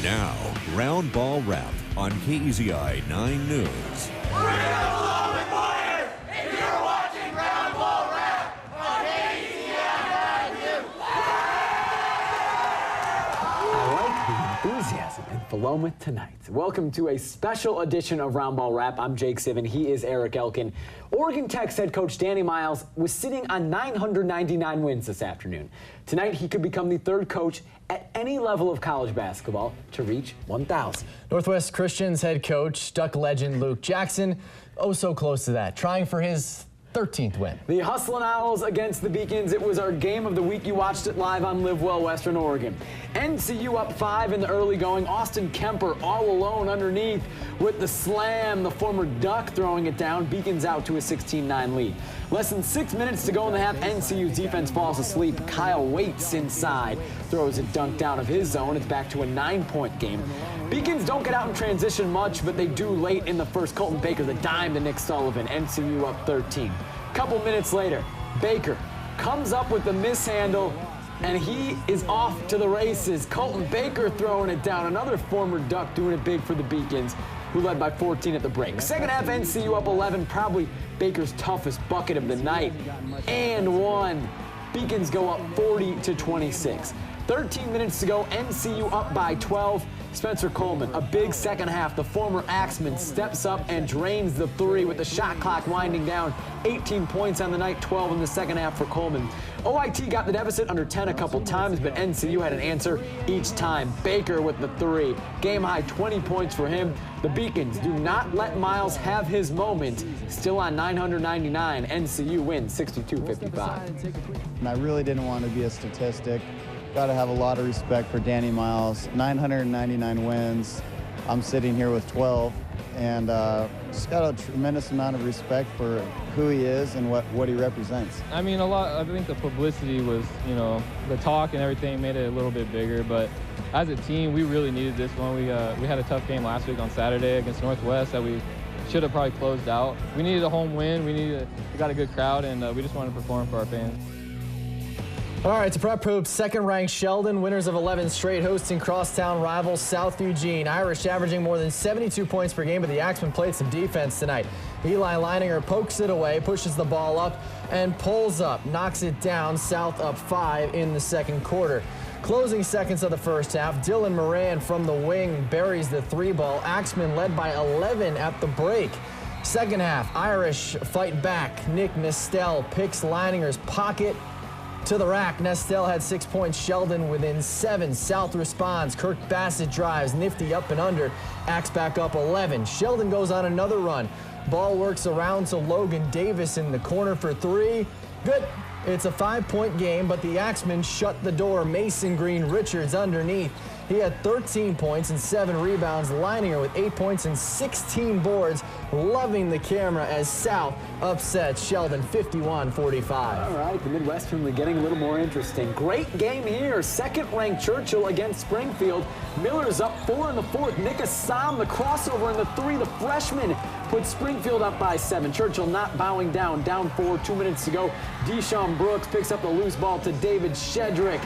Now, Roundball Wrap on KEZI 9 News. Bring up the love and fire if you're watching Roundball Wrap on KEZI 9 News. I like the enthusiasm in Philomath tonight. Welcome to a special edition of Roundball Wrap. I'm Jake Zivin. He is Erik Elken. Oregon Tech's head coach Danny Miles was sitting on 999 wins this afternoon. Tonight, he could become the third coach at any level of college basketball to reach 1,000. Northwest Christian's head coach, Duck legend Luke Jackson, oh so close to that, trying for his 13th win. The Hustlin' Owls against the Beacons. It was our game of the week. You watched it live on Live Well Western Oregon. NCU up 5 in the early going. Austin Kemper all alone underneath with the slam. The former Duck throwing it down. Beacons out to a 16-9 lead. Less than 6 minutes to go in the half. NCU's defense falls asleep. Kyle waits inside. Throws it dunked out of his zone. It's back to a 9-point game. Beacons don't get out in transition much, but they do late in the first. Colton Baker, the dime to Nick Sullivan. NCU up 13. Couple minutes later, Baker comes up with the mishandle, and he is off to the races. Colton Baker throwing it down. Another former Duck doing it big for the Beacons, who led by 14 at the break. Second half, NCU up 11, probably Baker's toughest bucket of the night. And one. Beacons go up 40-26. 13 minutes to go, NCU up by 12. Spencer Coleman, a big second half. The former Axeman steps up and drains the three with the shot clock winding down. 18 points on the night, 12 in the second half for Coleman. OIT got the deficit under 10 a couple times, but NCU had an answer each time. Baker with the three. Game high 20 points for him. The Beacons do not let Miles have his moment. Still on 999, NCU wins 62-55. And I really didn't want to be a statistic. Got to have a lot of respect for Danny Miles. 999 wins. I'm sitting here with 12, and just got a tremendous amount of respect for who he is and what he represents. I mean, I think the publicity was, the talk and everything made it a little bit bigger, but as a team, we really needed this one. We had a tough game last week on Saturday against Northwest that we should have probably closed out. We needed a home win. We got a good crowd, and we just wanted to perform for our fans. All right, to prep hoops, second-ranked Sheldon, winners of 11 straight, hosting crosstown rivals South Eugene. Irish averaging more than 72 points per game, but the Axemen played some defense tonight. Eli Leininger pokes it away, pushes the ball up, and pulls up, knocks it down. South up 5 in the second quarter. Closing seconds of the first half, Dylan Moran from the wing buries the three ball. Axemen led by 11 at the break. Second half, Irish fight back. Nick Nestel picks Leininger's pocket to the rack. Nestel had 6 points. Sheldon within 7. South responds. Kirk Bassett drives. Nifty up and under. Axe back up 11. Sheldon goes on another run. Ball works around to Logan Davis in the corner for 3. Good. It's a 5-point game, but the Axemen shut the door. Mason Green Richards underneath. He had 13 points and 7 rebounds. Leininger with 8 points and 16 boards. Loving the camera as South upsets Sheldon 51-45. All right, the Midwestern League getting a little more interesting. Great game here. Second-ranked Churchill against Springfield. Miller's up 4 in the fourth. Nick Assam, the crossover in the 3. The freshman puts Springfield up by 7. Churchill not bowing down. Down 4, 2 minutes to go. Deshaun Brooks picks up the loose ball to David Shedrick.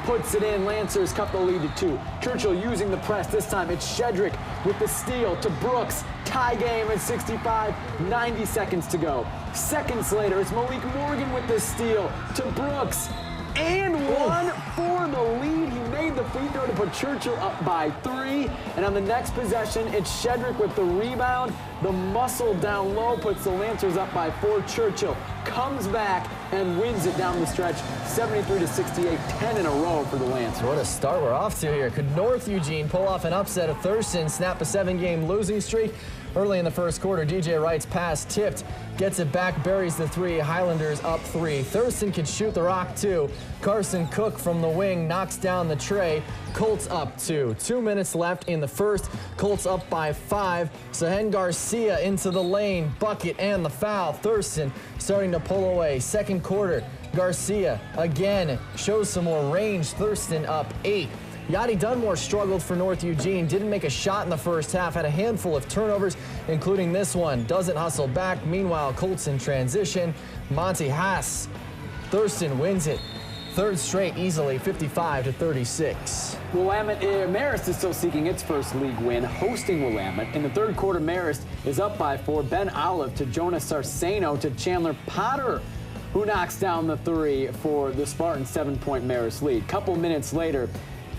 Puts it in. Lancers cut the lead to 2. Churchill using the press. This time it's Shedrick with the steal to Brooks. Tie game at 65. 90 seconds to go. Seconds later, it's Malik Morgan with the steal to Brooks. And one for the lead. He made the free throw to put Churchill up by 3. And on the next possession, it's Shedrick with the rebound. The muscle down low puts the Lancers up by 4. Churchill comes back and wins it down the stretch, 73-68, 10 in a row for the Lancers. What a start we're off to here. Could North Eugene pull off an upset of Thurston, snap a 7-game losing streak? Early in the first quarter, DJ Wright's pass tipped, gets it back, buries the 3. Highlanders up 3. Thurston can shoot the rock 2. Carson Cook from the wing knocks down the tray. Colts up 2. 2 minutes left in the first. Colts up by 5. Sahen Garcia into the lane, bucket and the foul. Thurston starting to pull away. Second quarter, Garcia again shows some more range. Thurston up 8. Yadi Dunmore struggled for North Eugene, didn't make a shot in the first half, had a handful of turnovers, including this one. Doesn't hustle back. Meanwhile, Colts in transition. Monty Haas. Thurston wins it third straight easily, 55-36. Willamette, Marist is still seeking its first league win, hosting Willamette. In the third quarter, Marist is up by 4. Ben Olive to Jonas Sarceno to Chandler Potter, who knocks down the 3 for the Spartans' 7-point Marist lead. Couple minutes later,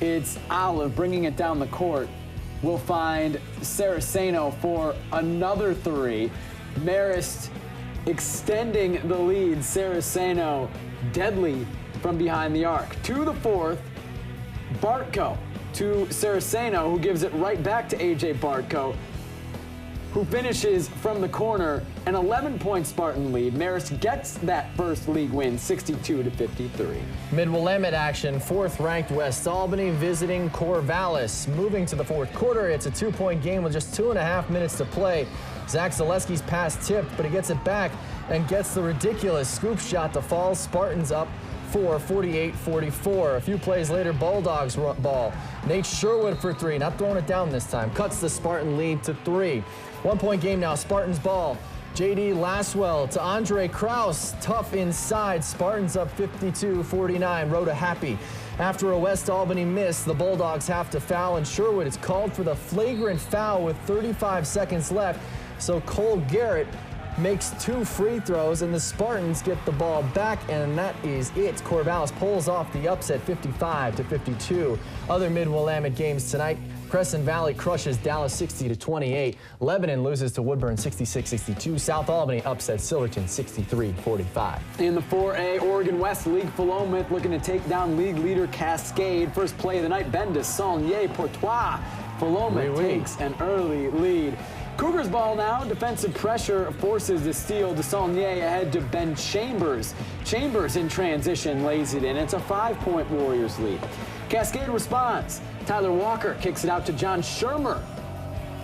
it's Olive bringing it down the court. We'll find Saraceno for another 3. Marist extending the lead. Saraceno deadly from behind the arc. To the 4th, Bartko to Saraceno, who gives it right back to A.J. Bartko, who finishes from the corner. An 11-point Spartan lead. Marist gets that first league win, 62-53. Mid-Willamette action, 4th-ranked West Albany visiting Corvallis. Moving to the 4th quarter, it's a 2-point game with just 2.5 minutes to play. Zach Zaleski's pass tipped, but he gets it back and gets the ridiculous scoop shot to fall. Spartans up 48-44. A few plays later, Bulldogs ball. Nate Sherwood for 3, not throwing it down this time. Cuts the Spartan lead to 3. 1-point game now, Spartans ball. J.D. Laswell to Andre Kraus, tough inside. Spartans up 52-49. Rhoda happy. After a West Albany miss, the Bulldogs have to foul, and Sherwood is called for the flagrant foul with 35 seconds left. So Cole Garrett makes 2 free throws, and the Spartans get the ball back, and that is it. Corvallis pulls off the upset, 55-52. Other Mid-Willamette games tonight. Crescent Valley crushes Dallas 60-28. Lebanon loses to Woodburn 66-62. South Albany upsets Silverton 63-45. In the 4A, Oregon West League, Philomath looking to take down league leader Cascade. First play of the night, Ben de Saulnier-Portois. Philomath takes an early lead. Cougars ball now. Defensive pressure forces the steal. De Saulnier ahead to Ben Chambers. Chambers in transition lays it in. It's a 5-point Warriors lead. Cascade responds. Tyler Walker kicks it out to John Shermer.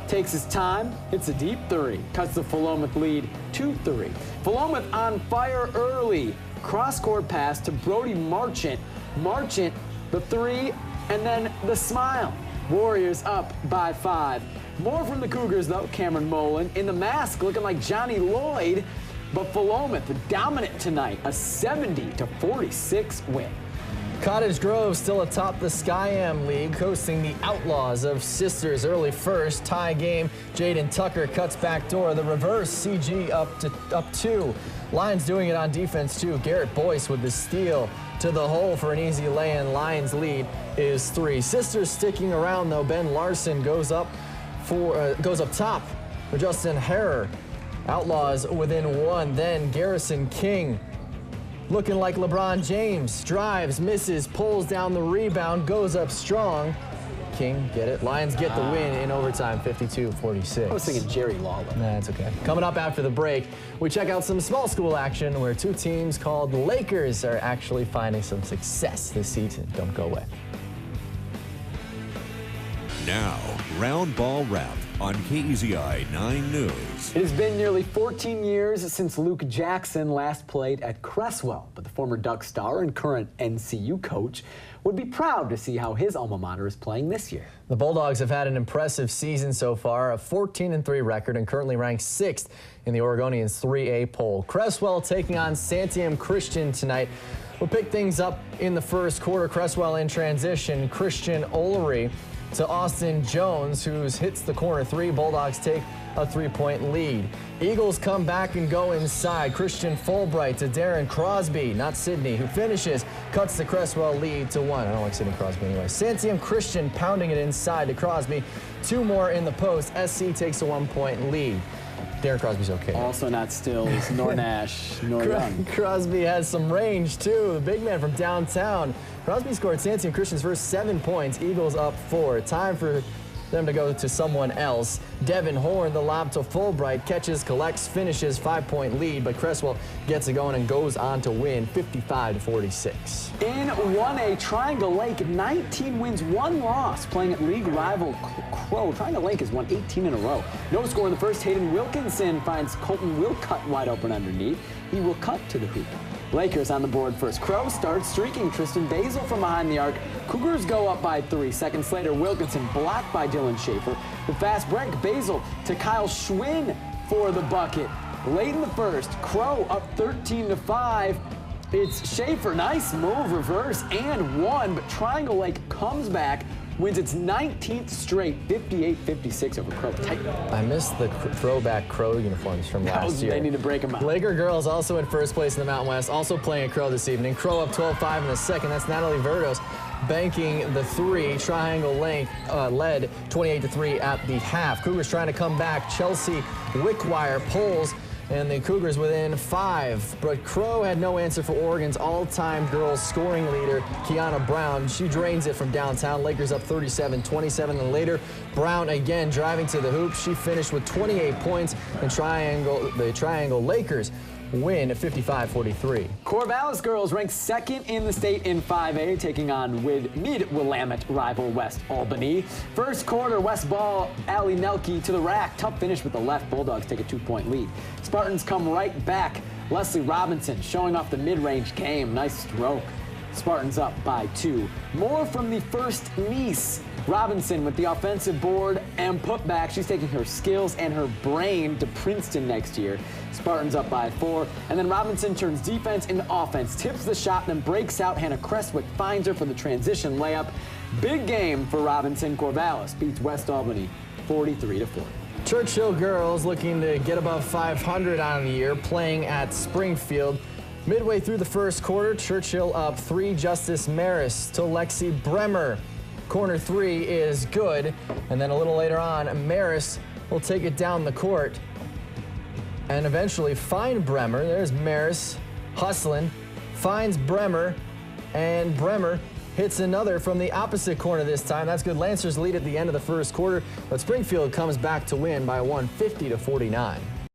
Takes his time, hits a deep 3, cuts the Philomath lead to 3. Philomath on fire early. Cross-court pass to Brody Marchant. Marchant, the 3, and then the smile. Warriors up by 5. More from the Cougars, though. Cameron Mullen in the mask looking like Johnny Lloyd. But Philomath dominant tonight, a 70-46 win. Cottage Grove still atop the Sky-Am League, hosting the Outlaws of Sisters. Early first, tie game. Jaden Tucker cuts back door. The reverse, CG up 2. Lions doing it on defense, too. Garrett Boyce with the steal to the hole for an easy lay-in. Lions lead is 3. Sisters sticking around, though. Ben Larson goes up top for Justin Herrer. Outlaws within 1. Then Garrison King, looking like LeBron James, drives, misses, pulls down the rebound, goes up strong. King, get it. Lions get the win in overtime, 52-46. I was thinking Jerry Lawler. Nah, it's okay. Coming up after the break, we check out some small school action where 2 teams called the Lakers are actually finding some success this season. Don't go away. Now, Roundball Wrap on KEZI 9 News. It has been nearly 14 years since Luke Jackson last played at Cresswell, but the former Duck star and current NCU coach would be proud to see how his alma mater is playing this year. The Bulldogs have had an impressive season so far, a 14-3 record, and currently ranked 6th in the Oregonians' 3A poll. Cresswell taking on Santiam Christian tonight. We'll pick things up in the first quarter. Cresswell in transition. Christian Olery to Austin Jones, who hits the corner 3. Bulldogs take a 3-point lead. Eagles come back and go inside. Christian Fulbright to Darren Crosby, not Sidney, who finishes, cuts the Cresswell lead to 1. I don't like Sidney Crosby anyway. Santiam Christian pounding it inside to Crosby. 2 more in the post. SC takes a 1-point lead. Darren Crosby's okay. Also not Stills, nor Nash, nor Young. Crosby has some range, too. The big man from downtown. Crosby scored Santiam Christian's first 7 points. Eagles up 4. Time for them to go to someone else. Devin Horn, the lob to Fulbright, catches, collects, finishes, 5-point lead, but Cresswell gets it going and goes on to win 55-46. In 1A, Triangle Lake, 19 wins, 1 loss, playing at league rival Crow. Triangle Lake has won 18 in a row. No score in the first. Hayden Wilkinson finds Colton Wilcutt wide open underneath. He will cut to the hoop. Lakers on the board first. Crow starts streaking. Tristan Basil from behind the arc. Cougars go up by 3. Seconds later, Wilkinson blocked by Dylan Schaefer. The fast break, Basil to Kyle Schwinn for the bucket. Late in the first, Crow up 13-5. It's Schaefer, nice move, reverse, and one, but Triangle Lake comes back, wins its 19th straight, 58-56 over Crow. Tight. I missed the throwback Crow uniforms from last year. They need to break them out. Laker girls also in first place in the Mountain West, also playing at Crow this evening. Crow up 12-5 in the second. That's Natalie Verdos banking the three. Triangle Lake led 28-3 at the half. Cougars trying to come back. Chelsea Wickwire pulls, and the Cougars within 5. But Crow had no answer for Oregon's all-time girls scoring leader, Kiana Brown. She drains it from downtown. Lakers up 37-27. And later, Brown again driving to the hoop. She finished with 28 points, and the Triangle Lakers win 55-43. Corvallis girls ranked second in the state in 5A, taking on mid-Willamette rival West Albany. First quarter, West ball, Allie Nelke to the rack. Tough finish with the left. Bulldogs take a 2-point lead. Spartans come right back. Leslie Robinson showing off the mid-range game. Nice stroke. Spartans up by 2. More from the first Nice. Robinson with the offensive board and putback. She's taking her skills and her brain to Princeton next year. Spartans up by 4. And then Robinson turns defense into offense, tips the shot, then breaks out. Hannah Crestwick finds her for the transition layup. Big game for Robinson. Corvallis beats West Albany 43-40. Churchill girls looking to get above 500 on the year, playing at Springfield. Midway through the first quarter, Churchill up 3. Justice Maris to Lexi Bremer. Corner 3 is good, and then a little later on, Maris will take it down the court and eventually find Bremer. There's Maris hustling, finds Bremer, and Bremer hits another from the opposite corner this time. That's good. Lancers lead at the end of the first quarter, but Springfield comes back to win by 150-49.